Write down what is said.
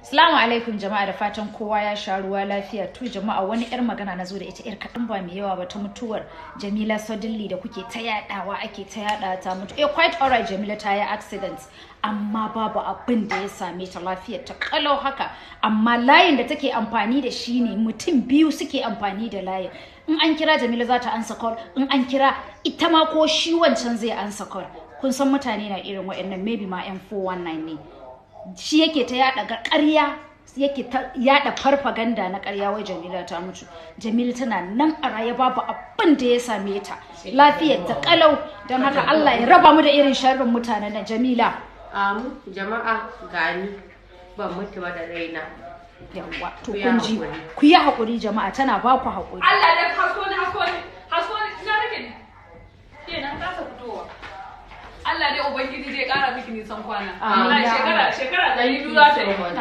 Assalamu alaikum jama'a, da fatan kowa ya sha ruwa lafiya. To jama'a, wani yar magana na zo da ita yar kaɗan ba mai yawa ba ta mutuwar Jamila Suddenly da kuke ta yadawa, ake ta yada ta mutu. Quite alright, Jamila ta yi accident amma babu abin da ya same ta, lafiyar ta kalau haka. Amma layin da take amfani da shi ne mutum biyu suke amfani da layin. In an kira Jamila za ta ansa call, in an kira ita ma ko shi wancan zai ansa call. Kun san mutane na irin waɗannan, maybe ma yan 419 ne. Shi yake ta yada ƙarya, yake ta yada farfaganda na ƙarya wai Jamila ta mutu. Jamila tana nan a raye, babu abin da ya same ta, lafiyar ta kalau. Don haka Allah ya raba mu da irin sharrin mutanen nan. Jamila jama'a gani ban mutu ba da raina. Yawwa, to kun ji, ku yi haƙuri jama'a, tana ba ku haƙuri. Allah da hasko ni na rike ni kenan kasa fitowa. Allah dai ubangiji zai ƙara miki nisan kwana. Amin. Shekara 200 za ta yi.